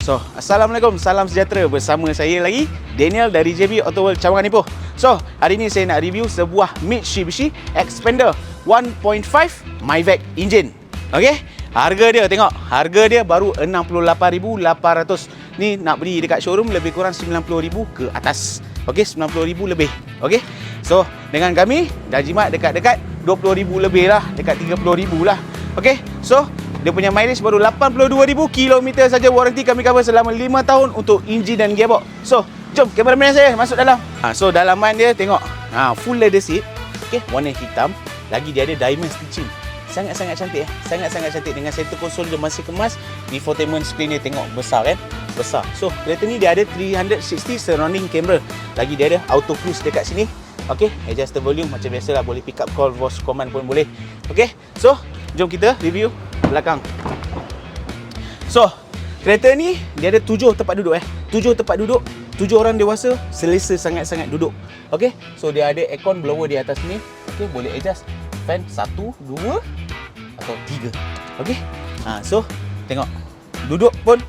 So, Assalamualaikum, salam sejahtera. Bersama saya lagi, Daniel dari JB Auto World Cawangan Ipoh. So, hari ni saya nak review sebuah Mitsubishi Xpander 1.5 MyVac engine. Okey, harga dia tengok. Harga dia baru 68,800. Ni nak beli dekat showroom lebih kurang 90,000 ke atas. Okey, 90,000 lebih. Okey. So, dengan kami dah jimat dekat-dekat 20,000 lebih lah, dekat 30,000 lah. Okey. So, dia punya mileage baru 82,000 km saja. Waranti kami cover selama 5 tahun untuk enjin dan gearbox. So, jom kameraman saya masuk dalam. So, dalaman dia tengok. Full leather seat. Okey, warna hitam. Lagi dia ada diamond stitching. Sangat-sangat cantik Sangat-sangat cantik. Dengan center console dia masih kemas. Infotainment screen dia tengok besar kan? Besar. So, kereta ni dia ada 360 surrounding camera. Lagi dia ada auto cruise dekat sini. Okey, adjust the volume macam biasalah, boleh pick up call, voice command pun boleh. Okey. So, jom kita review belakang. So, kereta ni dia ada 7 tempat duduk 7 tempat duduk, 7 orang dewasa, selesa sangat-sangat duduk. Okey. So, dia ada aircon blower di atas ni. Okey, boleh adjust fan 1, 2 atau 3. Okey. So, tengok. Duduk pun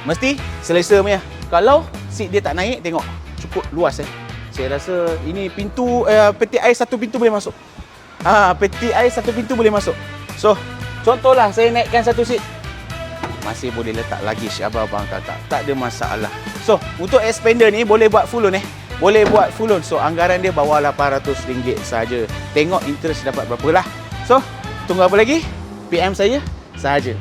mesti selesa punya. Kalau seat dia tak naik, tengok. Cukup luas Saya rasa ini pintu peti air satu pintu boleh masuk. Peti air satu pintu boleh masuk. So, contohlah saya naikkan satu seat, masih boleh letak luggage abang-abang kakak. Tak ada masalah. So, untuk Xpander ni boleh buat full loan Boleh buat full loan. So, anggaran dia bawah RM800 saja. Tengok interest dapat berapa lah. So, tunggu apa lagi? PM saya sahaja.